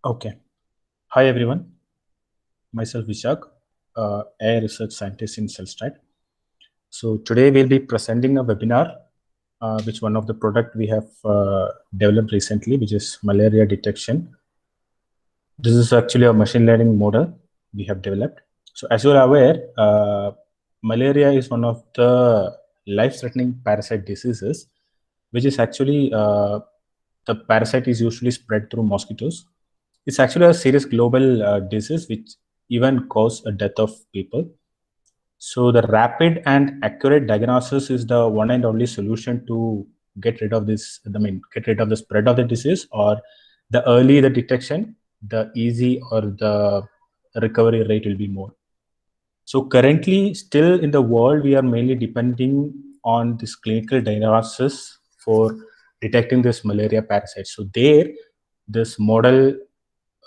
Okay. Hi, everyone. Myself, Vishak, a research scientist in CellStrat. So today we'll be presenting a webinar, which one of the product we have developed recently, which is malaria detection. This is actually a machine learning model we have developed. So as you are aware, malaria is one of the life-threatening parasite diseases, which is actually the parasite is usually spread through mosquitoes. It's actually a serious global disease which even cause a death of people. So the rapid and accurate diagnosis is the one and only solution to get rid of this. I mean, get rid of the spread of the disease, or the early the detection, the easy or the recovery rate will be more. So currently, still in the world, we are mainly depending on this clinical diagnosis for detecting this malaria parasite. So there, this model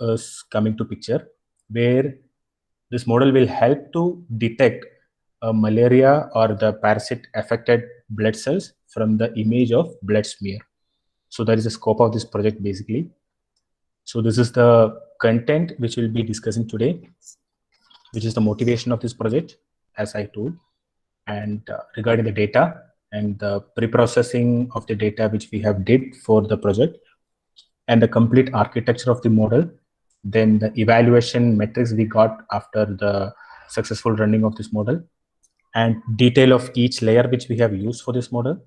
is coming to picture, where this model will help to detect malaria or the parasite affected blood cells from the image of blood smear. So that is the scope of this project basically. So this is the content which we'll be discussing today, which is the motivation of this project, as I told, and regarding the data and the pre-processing of the data which we have did for the project, and the complete architecture of the model, then the evaluation metrics we got after the successful running of this model, and detail of each layer which we have used for this model.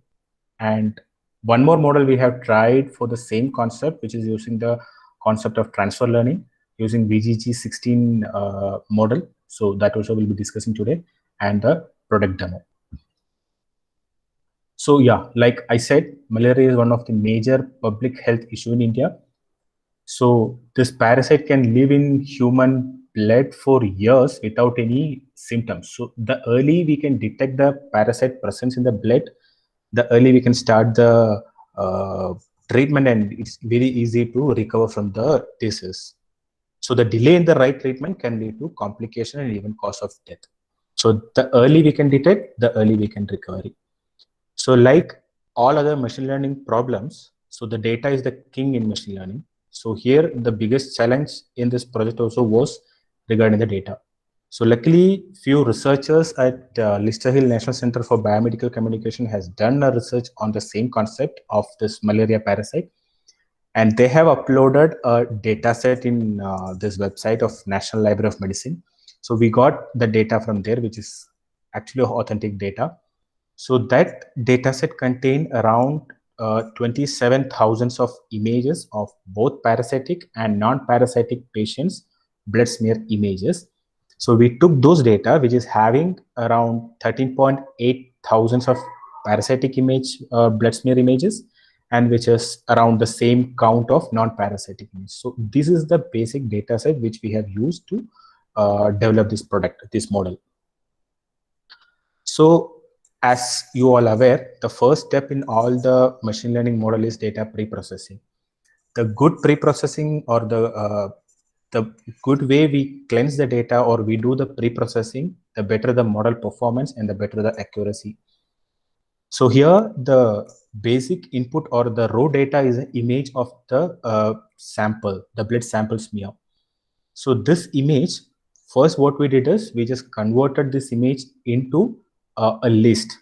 And one more model we have tried for the same concept, which is using the concept of transfer learning using VGG16 model. So that also we'll be discussing today, and the product demo. So yeah, like I said, malaria is one of the major public health issue in India. So this parasite can live in human blood for years without any symptoms. So the early we can detect the parasite presence in the blood, the early we can start the treatment, and it's very easy to recover from the disease. So the delay in the right treatment can lead to complication and even cause of death. So the early we can detect, the early we can recover. So like all other machine learning problems, so the data is the king in machine learning. So here the biggest challenge in this project also was regarding the data. So luckily, few researchers at Lister Hill National Center for Biomedical Communication has done a research on the same concept of this malaria parasite, and they have uploaded a data set in this website of National Library of Medicine. So we got the data from there, which is actually authentic data. So that dataset contained around 27,000 of images of both parasitic and non-parasitic patients' blood smear images. So we took those data, which is having around 13.8 thousands of parasitic image blood smear images, and which is around the same count of non-parasitic images. So this is the basic dataset which we have used to develop this product, this model. So as you all aware, the first step in all the machine learning model is data pre-processing. The good pre-processing, or the good way we cleanse the data or we do the pre-processing, the better the model performance and the better the accuracy. So here the basic input or the raw data is an image of the sample, the blood sample smear. So this image, first what we did is we just converted this image into a list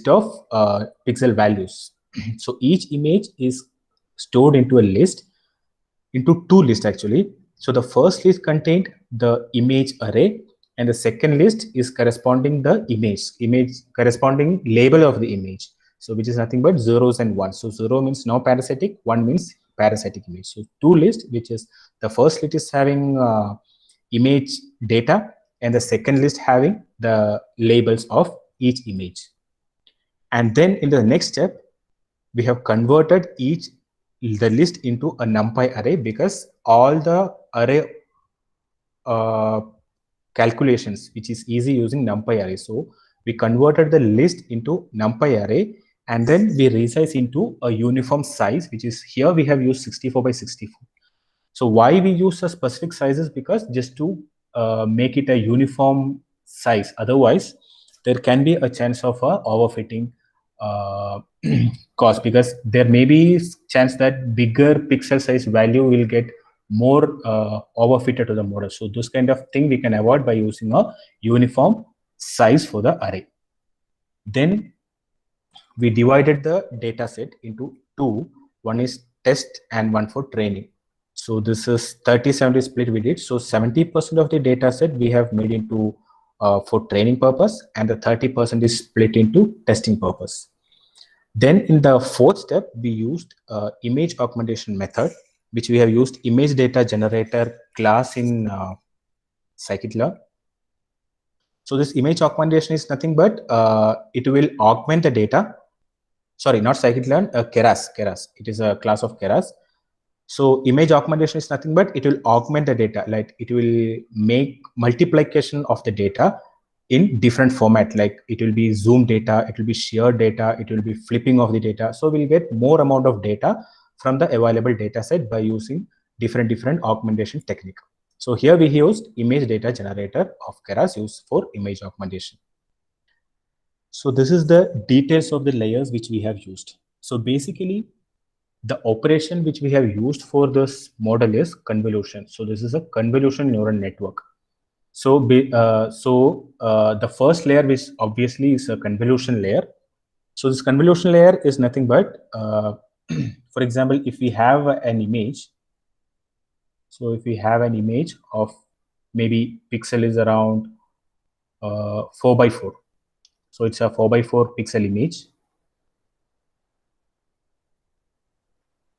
of pixel values. So each image is stored into a list, into two lists actually. So the first list contained the image array, and the second list is corresponding the image corresponding label of the image. So which is nothing but zeros and ones. So 0 means no parasitic, 1 means parasitic image. So two lists, which is the first list is having image data, and the second list having the labels of each image. And then in the next step, we have converted the list into a NumPy array, because all the array calculations, which is easy using NumPy array. So we converted the list into NumPy array, and then we resize into a uniform size, which is here we have used 64 by 64. So why we use a specific sizes? Because just to make it a uniform size. Otherwise, there can be a chance of overfitting cost, because there may be chance that bigger pixel size value will get more overfitted to the model. So this kind of thing we can avoid by using a uniform size for the array. Then we divided the data set into two. One is test and one for training. So this is 30-70 split we did. So 70% of the data set we have made into for training purpose, and the 30% is split into testing purpose. Then in the fourth step, we used image augmentation method, which we have used image data generator class in scikit-learn. So this image augmentation is nothing but it will augment the data. Sorry, not scikit-learn, Keras. It is a class of Keras. So image augmentation is nothing but it will augment the data, like it will make multiplication of the data in different format, like it will be zoom data, it will be shared data, it will be flipping of the data. So we'll get more amount of data from the available data set by using different augmentation technique. So here we used image data generator of Keras used for image augmentation. So this is the details of the layers which we have used. So basically, the operation which we have used for this model is convolution. So this is a convolution neural network. So the first layer, which obviously is a convolution layer. So this convolution layer is nothing but, for example, if we have an image. So if we have an image of maybe pixel is around 4 by 4. So it's a 4 by 4 pixel image.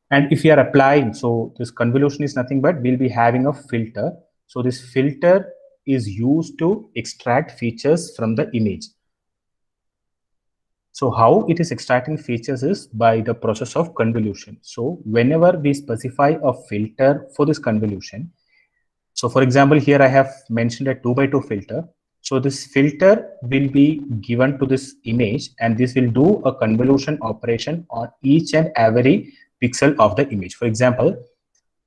And if we are applying, so this convolution is nothing but we'll be having a filter. So this filter is used to extract features from the image. So how it is extracting features is by the process of convolution. So whenever we specify a filter for this convolution, so for example, here I have mentioned a 2 by 2 filter. So this filter will be given to this image, and this will do a convolution operation on each and every pixel of the image. For example,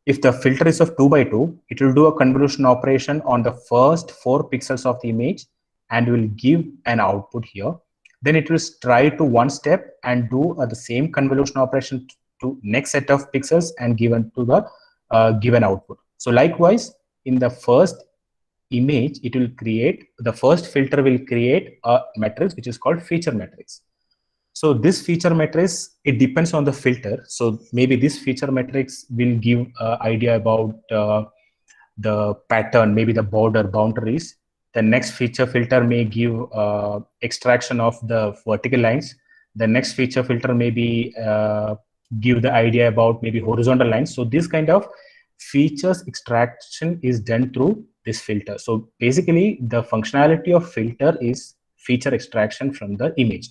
if the filter is of 2 by 2, it will do a convolution operation on the first 4 pixels of the image and will give an output here. Then it will try to one step and do the same convolution operation to next set of pixels and given to the given output. So likewise, in the first image, it will create, the first filter will create a matrix which is called feature matrix. So this feature matrix, it depends on the filter. So maybe this feature matrix will give idea about the pattern, maybe the border boundaries. The next feature filter may give extraction of the vertical lines. The next feature filter may be give the idea about maybe horizontal lines. So this kind of features extraction is done through this filter. So basically, the functionality of filter is feature extraction from the image.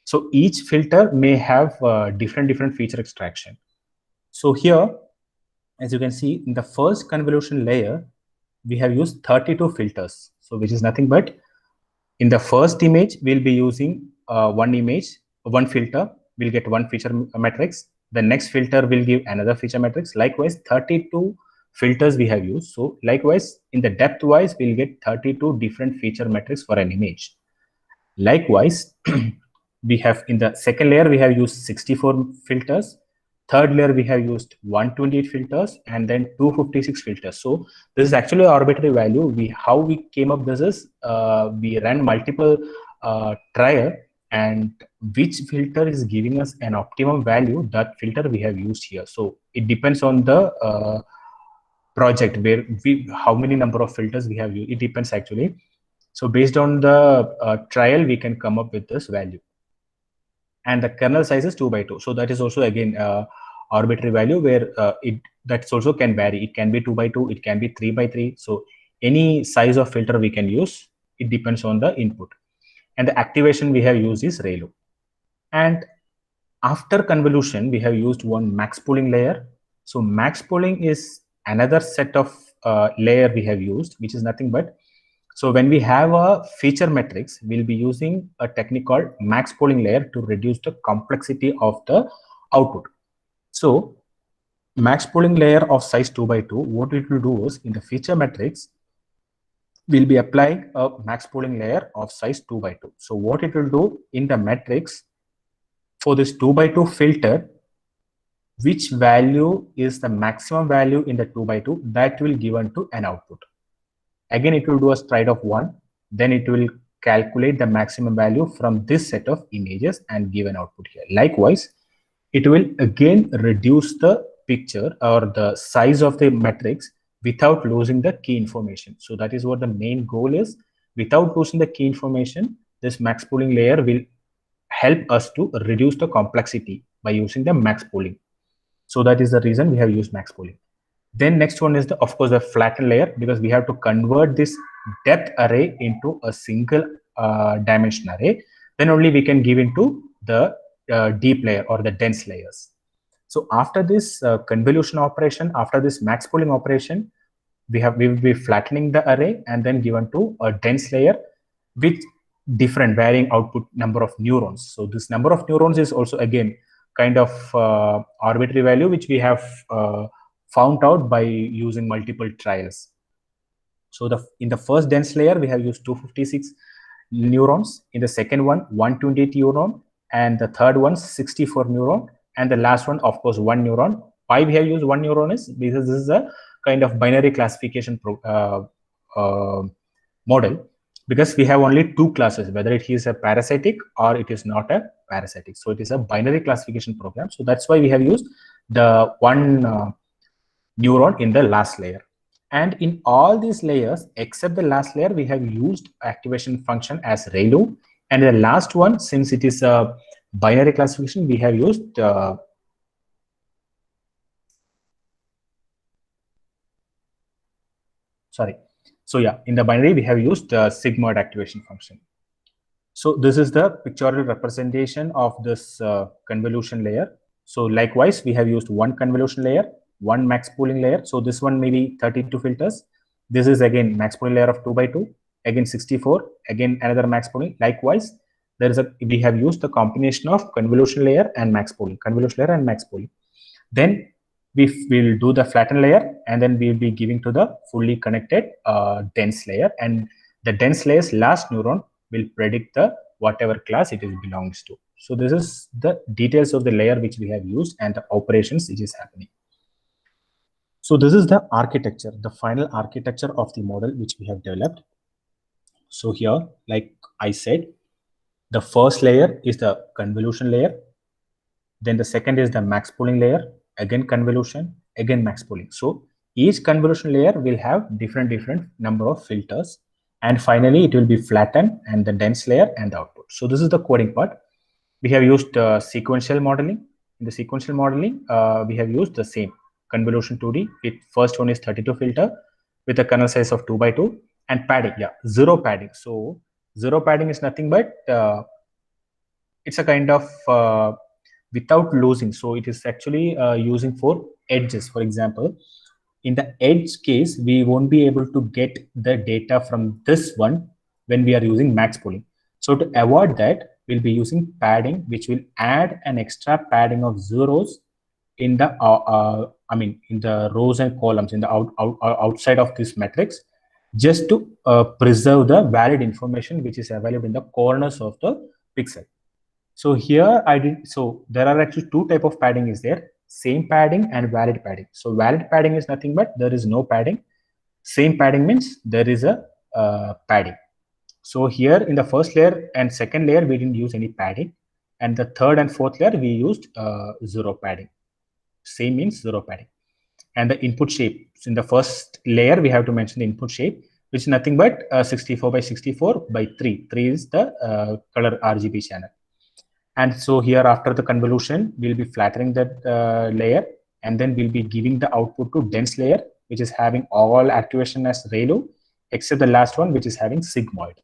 So each filter may have different feature extraction. So here, as you can see, in the first convolution layer, we have used 32 filters. So which is nothing but, in the first image, we'll be using one filter, we'll get one feature matrix. The next filter will give another feature matrix. Likewise, 32 filters we have used. So likewise, in the depth wise, we'll get 32 different feature matrix for an image. Likewise, we have in the second layer, we have used 64 filters. Third layer, we have used 128 filters, and then 256 filters. So this is actually an arbitrary value. How we came up this is we ran multiple trial, and which filter is giving us an optimum value, that filter we have used here. So it depends on the project where how many number of filters we have used. It depends actually. So based on the trial, we can come up with this value. And the kernel size is 2 by 2. So that is also again arbitrary value where that also can vary. It can be 2 by 2, it can be 3 by 3. So any size of filter we can use. It depends on the input. And the activation we have used is ReLU. And after convolution, we have used one max pooling layer. So max pooling is another set of layer we have used, which is nothing but, so when we have a feature matrix, we'll be using a technique called max pooling layer to reduce the complexity of the output. So max pooling layer of size 2 by 2, what it will do is in the feature matrix, we'll be applying a max pooling layer of size 2 by 2. So what it will do in the matrix for this 2 by 2 filter, which value is the maximum value in the 2 by 2 that will given to an output. Again, it will do a stride of 1, then it will calculate the maximum value from this set of images and give an output here. Likewise, it will again reduce the picture or the size of the matrix without losing the key information. So that is what the main goal is. Without losing the key information, this max pooling layer will help us to reduce the complexity by using the max pooling. So that is the reason we have used max pooling. Then next one is the, of course, the flattened layer, because we have to convert this depth array into a single dimension array. Then only we can give into the deep layer or the dense layers. So after this convolution operation, after this max pooling operation, we will be flattening the array and then given to a dense layer with different varying output number of neurons. So this number of neurons is also again kind of arbitrary value which we have found out by using multiple trials. So in the first dense layer we have used 256 neurons, in the second one 128 neuron, and the third one 64 neuron, and the last one of course 1 neuron. Why we have used 1 neuron is because this is a kind of binary classification model, because we have only two classes, whether it is a parasitic or it is not a parasitic. So it is a binary classification program. So that's why we have used the 1 neuron in the last layer. And in all these layers except the last layer, we have used activation function as ReLU. And the last one, since it is a binary classification, we have used So yeah, in the binary, we have used sigmoid activation function. So this is the pictorial representation of this convolution layer. So likewise, we have used 1 convolution layer, 1 max pooling layer. So this one may be 32 filters. This is again max pooling layer of 2 by 2, again 64, again another max pooling. Likewise, we have used the combination of convolution layer and max pooling, convolution layer and max pooling. Then we will do the flatten layer, and then we will be giving to the fully connected dense layer, and the dense layer's last neuron will predict the whatever class it belongs to. So this is the details of the layer which we have used and the operations which is happening. So this is the architecture, the final architecture of the model which we have developed. So here, like I said, the first layer is the convolution layer. Then the second is the max pooling layer, again convolution, again max pooling. So each convolution layer will have different number of filters, and finally it will be flattened and the dense layer and the output. So this is the coding part. We have used sequential modeling. In the sequential modeling, we have used the same convolution 2D. First one is 32 filter with a kernel size of 2 by 2, and padding, zero padding. So zero padding is nothing but it's a kind of without losing. So it is actually using for edges. For example, in the edge case, we won't be able to get the data from this one when we are using max pooling. So to avoid that, we'll be using padding, which will add an extra padding of zeros in the in the rows and columns in the outside of this matrix, just to preserve the valid information which is available in the corners of the pixel. So here there are actually 2 type of padding is there, same padding and valid padding. So valid padding is nothing but there is no padding. Same padding means there is a padding. So here in the first layer and second layer, we didn't use any padding. And the third and fourth layer, we used zero padding. Same means zero padding. And the input shape. So in the first layer, we have to mention the input shape, which is nothing but 64 by 64 by 3. 3 is the color RGB channel. And so here after the convolution, we'll be flattening that layer, and then we'll be giving the output to dense layer, which is having all activation as ReLU, except the last one, which is having sigmoid.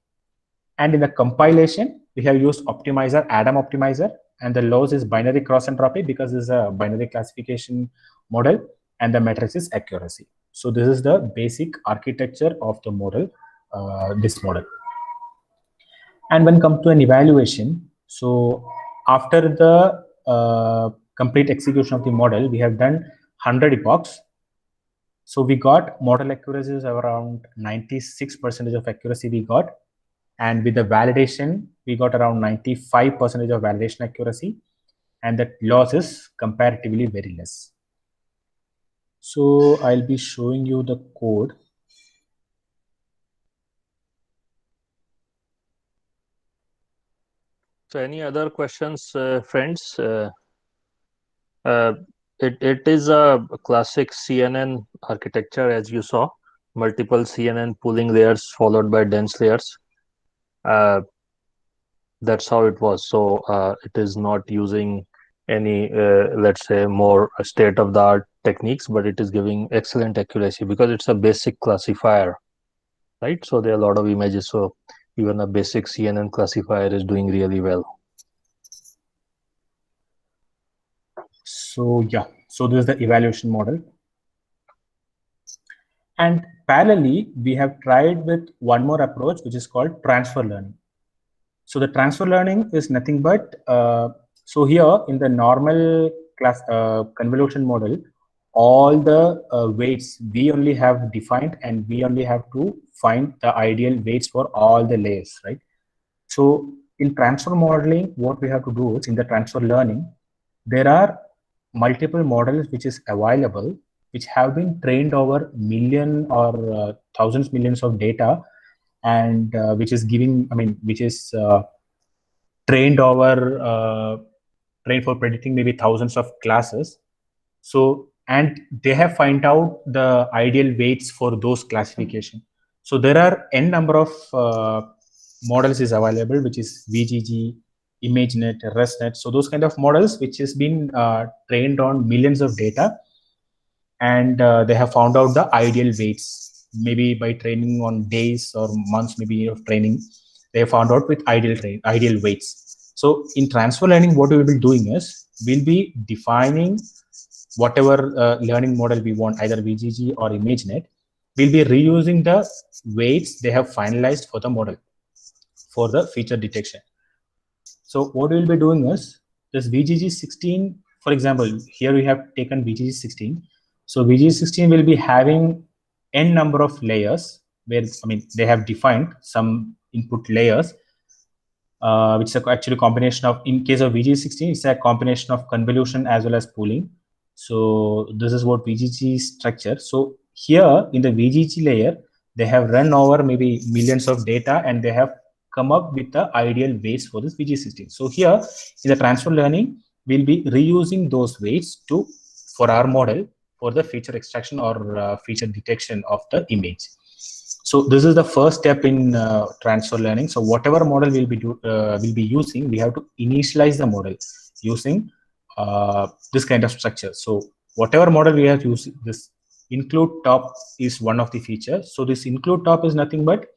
And in the compilation, we have used optimizer, Adam optimizer, and the loss is binary cross entropy because this is a binary classification model, and the matrix is accuracy. So this is the basic architecture of the model, this model. And when come to an evaluation, so after the complete execution of the model, we have done 100 epochs. So we got model accuracies of around 96% of accuracy we got. And with the validation, we got around 95% of validation accuracy. and that loss is comparatively very less. So I'll be showing you the code. So any other questions, friends? It is a classic CNN architecture, as you saw, multiple CNN pooling layers followed by dense layers. That's how it was. So it is not using any, let's say, more state-of-the-art techniques, but it is giving excellent accuracy because it's a basic classifier, right? So there are a lot of images. So even a basic CNN classifier is doing really well. So yeah, so this is the evaluation model. And parallelly, we have tried with one more approach, which is called transfer learning. So the transfer learning is nothing but, so here in the normal class convolution model, all the weights we only have defined, and we only have to find the ideal weights for all the layers, right? So in transfer modeling, what we have to do is, in the transfer learning, there are multiple models which is available, which have been trained over million or thousands millions of data, and which is giving, which is trained over trained for predicting maybe thousands of classes. So, and they have find out the ideal weights for those classification. So there are n number of models is available, which is VGG, ImageNet, ResNet. So those kind of models which has been trained on millions of data, and they have found out the ideal weights, maybe by training on days or months maybe of training. They have found out with ideal weights. So in transfer learning, what we will be doing is, we'll be defining whatever learning model we want, either VGG or ImageNet. We'll be reusing the weights they have finalized for the model for the feature detection. So what we'll be doing is, this VGG16, for example, here we have taken VGG16. So VGG16 will be having n number of layers, where they have defined some input layers, which is actually a combination of, in case of VGG16, it's a combination of convolution as well as pooling. So this is what VGG structure. So here in the VGG layer, they have run over maybe millions of data, and they have come up with the ideal weights for this VGG16. So here in the transfer learning, we'll be reusing those weights for our model for the feature extraction or feature detection of the image. So this is the first step in transfer learning. So whatever model we'll be using, we have to initialize the model using this kind of structure. So whatever model we have used, this include top is one of the features. So this include top is nothing but,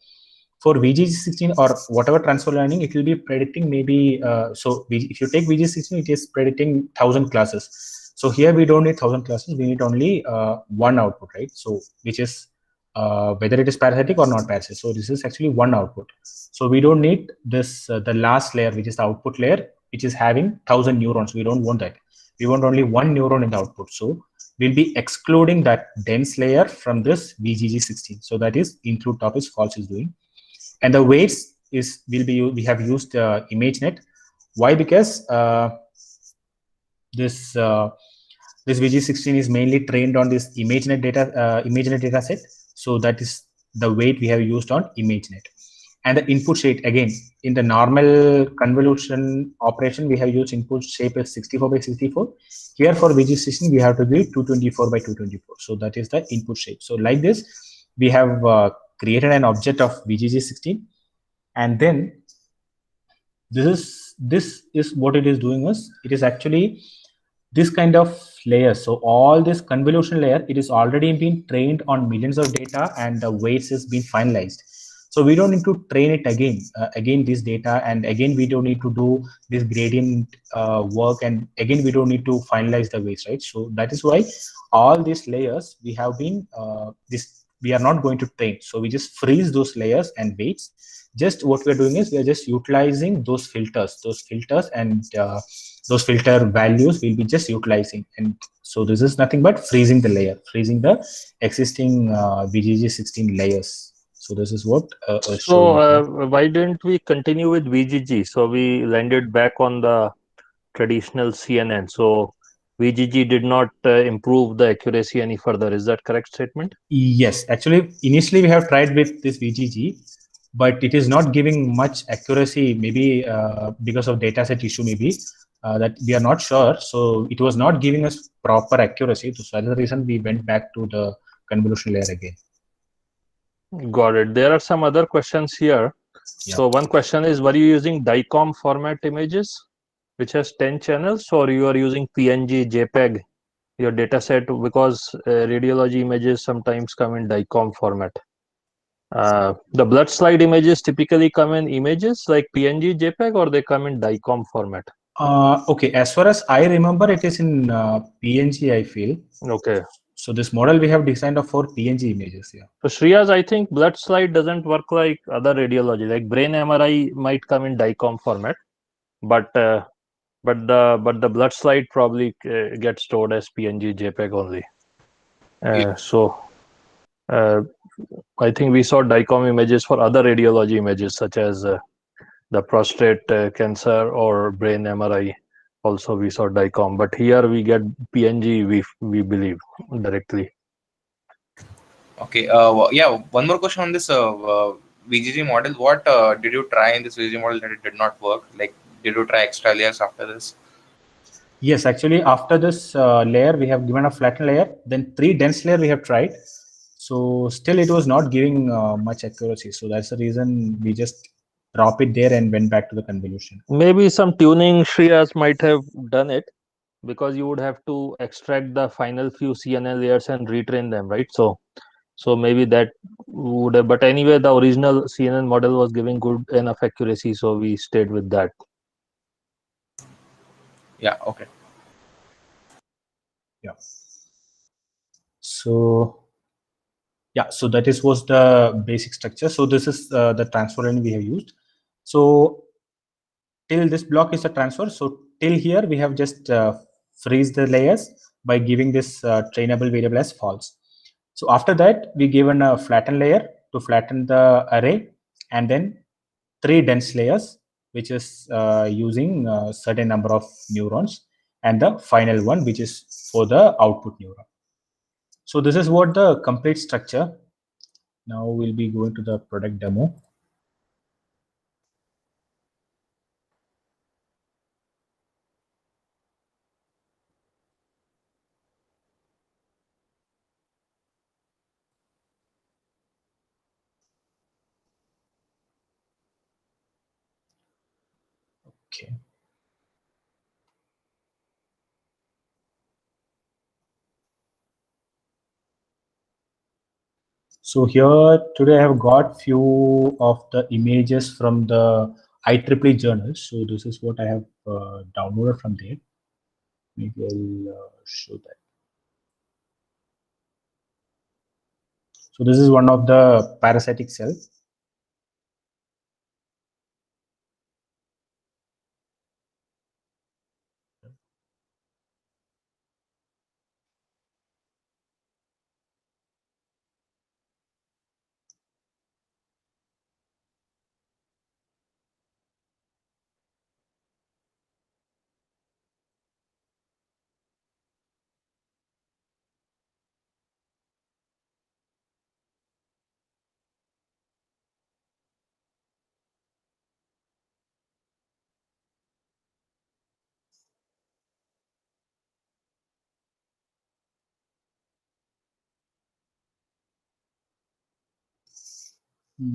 for VGG16 or whatever transfer learning, it will be predicting maybe, if you take VGG16, it is predicting 1,000 classes. So here we don't need 1,000 classes, we need only one output, right? So which is whether it is parasitic or not parasitic. So this is actually one output. So we don't need this, the last layer, which is the output layer, which is having 1,000 neurons. We don't want that. We want only one neuron in the output. So we'll be excluding that dense layer from this VGG16. So that is include top is false is doing. And the weights is we have used ImageNet. Why? Because this VGG16 is mainly trained on this ImageNet data set. So that is the weight we have used on ImageNet. And the input shape, again, in the normal convolution operation, we have used input shape as 64 by 64. Here for VGG16, we have to be 224 by 224. So that is the input shape. So like this, we have created an object of VGG16, and then this is what it is doing is, it is actually this kind of layer. So all this convolution layer, it is already been trained on millions of data, and the weights has been finalized. So we don't need to train it again this data, and again we don't need to do this gradient work, and again we don't need to finalize the weights, right? So that is why all these layers we have been we are not going to train. So we just freeze those layers and weights. Just what we are doing is, we are just utilizing those filters, and those filter values will be just utilizing. And so this is nothing but freezing the existing VGG16 layers. So this is what So why didn't we continue with VGG? So we landed back on the traditional CNN. So VGG did not improve the accuracy any further. Is that correct statement? Yes, actually, initially we have tried with this VGG, but it is not giving much accuracy, maybe because of dataset issue, maybe that we are not sure. So it was not giving us proper accuracy. So that's the reason we went back to the convolution layer again. Got it. There are some other questions here. Yeah. So one question is, were you using DICOM format images, which has 10 channels, or you are using PNG, JPEG, your data set, because radiology images sometimes come in DICOM format. The blood slide images typically come in images like PNG, JPEG, or they come in DICOM format? Okay, as far as I remember, it is in PNG, I feel. Okay. So this model we have designed for PNG images, yeah. So Shreyas, I think blood slide doesn't work like other radiology, like brain MRI might come in DICOM format, but the blood slide probably gets stored as PNG, JPEG only. So I think we saw DICOM images for other radiology images such as the prostate cancer or brain MRI. Also, we saw DICOM, but here we get PNG. We believe directly. Okay. Yeah. One more question on this VGG model. What did you try in this VGG model that it did not work? Like, did you try extra layers after this? Yes, actually, after this layer, we have given a flattened layer. Then 3 dense layer we have tried. So still, it was not giving much accuracy. So that's the reason we just drop it there and went back to the convolution. Maybe some tuning Shreyas might have done it, because you would have to extract the final few CNN layers and retrain them, right? So maybe that would have, but anyway, the original CNN model was giving good enough accuracy, so we stayed with that. Yeah. Okay. Yeah. So yeah, so that was the basic structure. So this is the transfer line we have used. So till this block is a transfer. So till here we have just freeze the layers by giving this trainable variable as false. So after that, we given a flatten layer to flatten the array, and then 3 dense layers, which is using a certain number of neurons, and the final one, which is for the output neuron. So this is what the complete structure. Now we'll be going to the product demo. Okay. So here today I have got few of the images from the IEEE journal. So this is what I have downloaded from there. Maybe I'll show that. So this is one of the parasitic cells.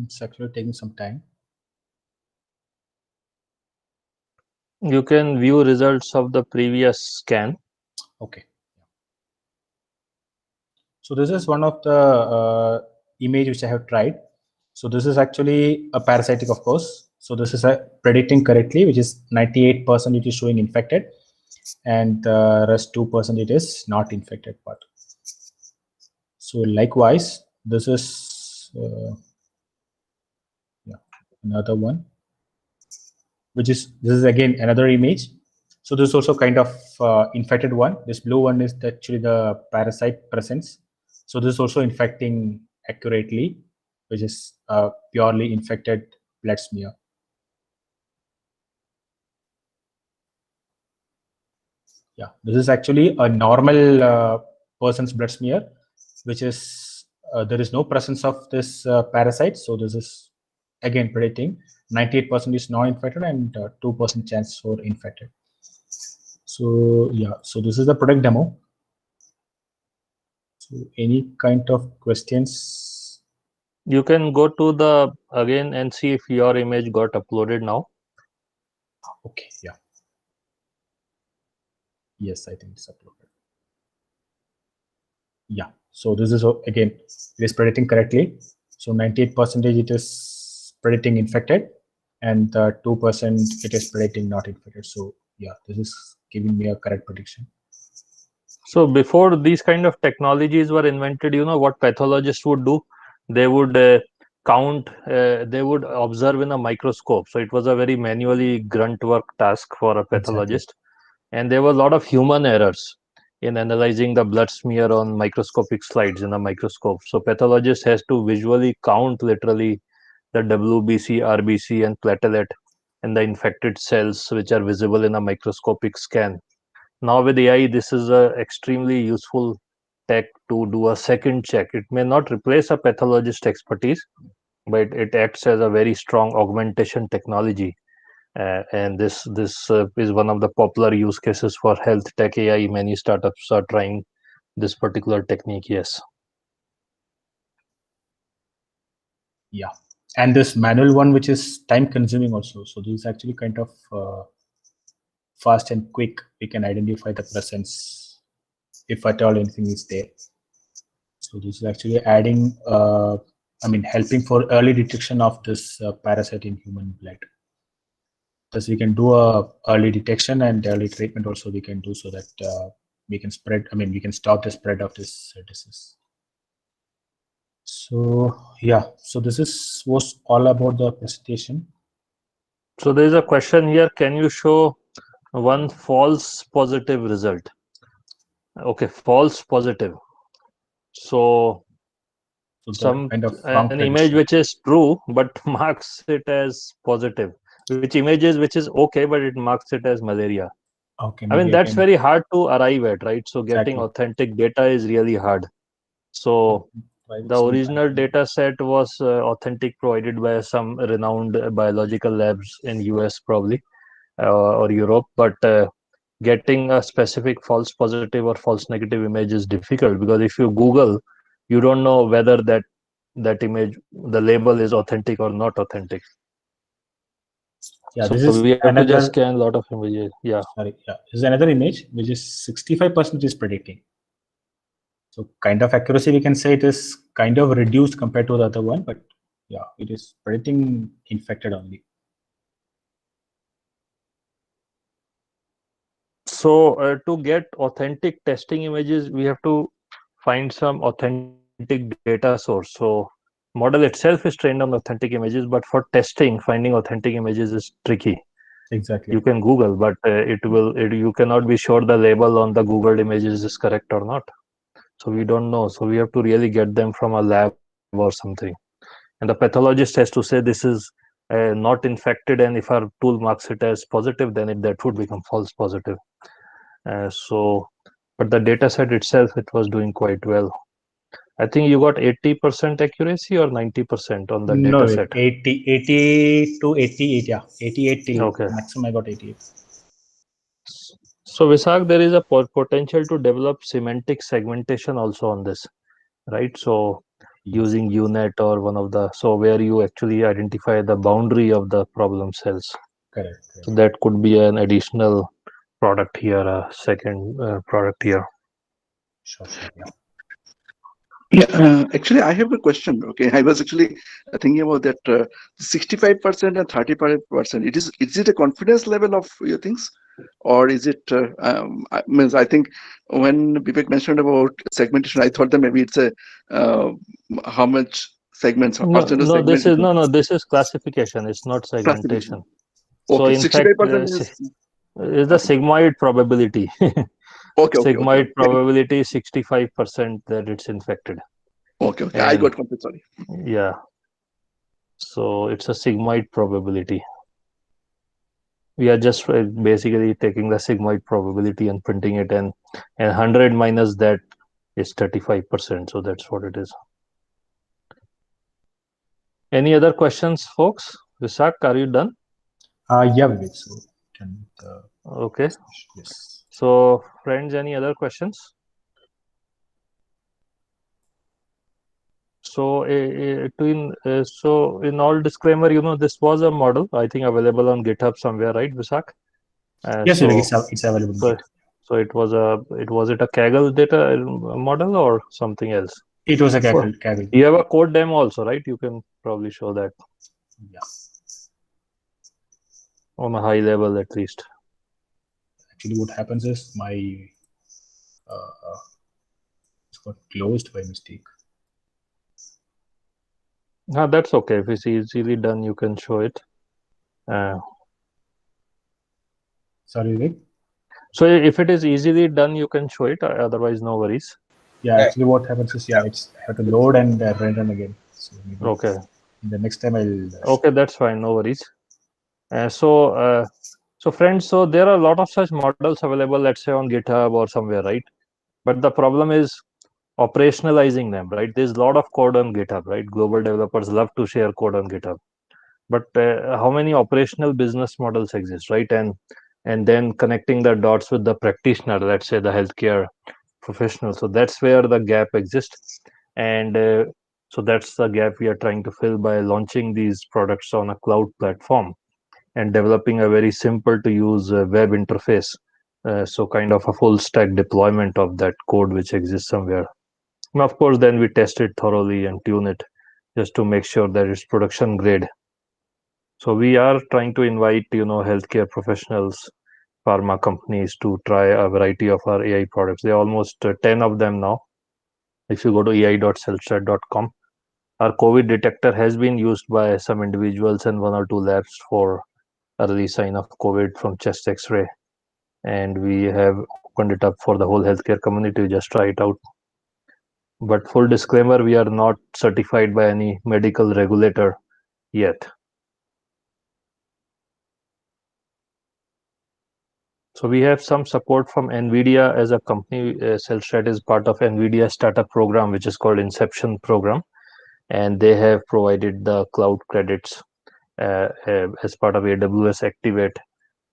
It's actually taking some time. You can view results of the previous scan. Okay. So this is one of the image which I have tried. So this is actually a parasitic, of course. So this is a predicting correctly, which is 98% it is showing infected, and the rest 2% it is not infected part. So likewise, this is yeah, another one, which is this is again another image. So this is also kind of infected one. This blue one is actually the parasite presence. So this is also infecting accurately, which is purely infected blood smear. Yeah, this is actually a normal person's blood smear, which is there is no presence of this parasite. So this is again predicting 98% is non-infected and 2% chance for infected. So yeah, so this is the product demo. So any kind of questions? You can go to the again and see if your image got uploaded now. Okay, yeah. Yes, I think it's uploaded. Yeah, so this is again, it is predicting correctly. So 98% it is predicting infected, and 2% it is predicting not infected. So yeah, this is giving me a correct prediction. So before these kind of technologies were invented, you know what pathologists would do? They would count, they would observe in a microscope. So it was a very manually grunt work task for a pathologist. And there were a lot of human errors in analyzing the blood smear on microscopic slides in a microscope. So pathologist has to visually count literally the WBC, RBC, and platelet and the infected cells which are visible in a microscopic scan. Now with AI, this is a extremely useful tech to do a second check. It may not replace a pathologist expertise, but it acts as a very strong augmentation technology. And this is one of the popular use cases for health tech AI. Many startups are trying this particular technique. Yes. Yeah, and this manual one, which is time consuming also. So this is actually kind of fast and quick. We can identify the presence if at all anything is there. So this is actually adding, helping for early detection of this parasite in human blood. Thus, we can do a early detection and early treatment also we can do, so that we can spread. We can stop the spread of this disease. So yeah, so this was all about the presentation. So there is a question here. Can you show one false positive result? Okay, false positive. So some kind of wrong an image which is true but marks it as positive, which is okay but it marks it as malaria. Okay, I mean that's very hard to arrive at, right? So getting authentic data is really hard. So the original data set was authentic, provided by some renowned biological labs in US probably or Europe, but getting a specific false positive or false negative image is difficult, because if you Google, you don't know whether that image, the label is authentic or not authentic. Yeah, so this is we have to just scan a lot of images. Yeah. Sorry, yeah, this is another image which is 65% is predicting. So kind of accuracy, we can say it is kind of reduced compared to the other one, but yeah, it is predicting infected only. So to get authentic testing images, we have to find some authentic data source. So model itself is trained on authentic images, but for testing, finding authentic images is tricky. Exactly. You can Google, but you cannot be sure the label on the Googled images is correct or not. So we don't know. So we have to really get them from a lab or something. And the pathologist has to say this is not infected, and if our tool marks it as positive, then that would become false positive. But the data set itself, it was doing quite well. I think you got 80% accuracy or 90% on the data set? 80 to 88, yeah, 88 till okay. Maximum I got 88. So Vishak, there is a potential to develop semantic segmentation also on this, right? So using UNet or one of the, so where you actually identify the boundary of the problem cells. Correct. So that could be an additional product here, a second product here. Sure, yeah. Yeah, actually, I have a question. Okay, I was actually thinking about that 65% and 35%. Is it a confidence level of your things, or is it? I think when Vivek mentioned about segmentation, I thought that maybe it's a how much segments. This is classification. It's not segmentation. Okay, so in fact, is the sigmoid probability. Sigmoid probability 65% that it's infected. Okay, I got confused. Sorry. Yeah. So it's a sigmoid probability. We are just basically taking the sigmoid probability and printing it, and 100 minus that is 35%. So that's what it is. Any other questions, folks? Vishak, are you done? Yeah, Vivek. So can Okay. yes. So friends, any other questions? So in all disclaimer, this was a model, I think, available on GitHub somewhere, right, Vishak? Yes, so, Vivek, it's available. So it was a Kaggle data model or something else? It was a Kaggle. You have a code demo also, right? You can probably show that. Yeah. On a high level, at least. Actually, what happens is my it's got closed by mistake. That's okay. If it's easily done, you can show it. Sorry, Vivek. So if it is easily done, you can show it. Otherwise, no worries. Yeah, actually, what happens is, it's I have to load and run again. So maybe okay. The next time I'll. Okay, that's fine. No worries. So friends, so there are a lot of such models available, let's say on GitHub or somewhere, right? But the problem is operationalizing them, right? There's a lot of code on GitHub, right? Global developers love to share code on GitHub. But how many operational business models exist, right? And then connecting the dots with the practitioner, let's say the healthcare professional. So that's where the gap exists. And so that's the gap we are trying to fill by launching these products on a cloud platform and developing a very simple to use web interface. So kind of a full stack deployment of that code which exists somewhere. And of course, then we test it thoroughly and tune it just to make sure that it's production grade. So we are trying to invite, healthcare professionals, pharma companies to try a variety of our AI products. There are almost 10 of them now. If you go to ai.cellstrat.com, our COVID detector has been used by some individuals and 1 or 2 labs for early sign of COVID from chest X-ray, and we have opened it up for the whole healthcare community to just try it out. But full disclaimer, we are not certified by any medical regulator yet. So we have some support from NVIDIA as a company. Cellstrat is part of NVIDIA startup program, which is called Inception program, and they have provided the cloud credits as part of AWS Activate.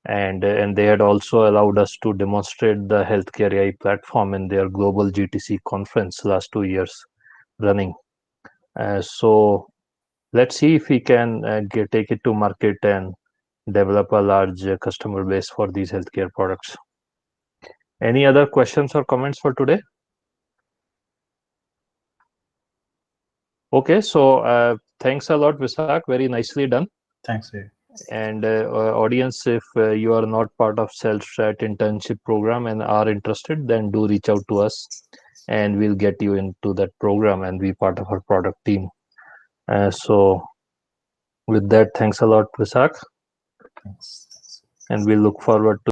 And they had also allowed us to demonstrate the healthcare AI platform in their global GTC conference last 2 years running. So let's see if we can take it to market and develop a large customer base for these healthcare products. Any other questions or comments for today? Okay, so thanks a lot, Vishak. Very nicely done. Thanks, Vivek. And audience, if you are not part of Cellstrat internship program and are interested, then do reach out to us and we'll get you into that program and be part of our product team. So with that, thanks a lot, Vishak. Thanks. And we look forward to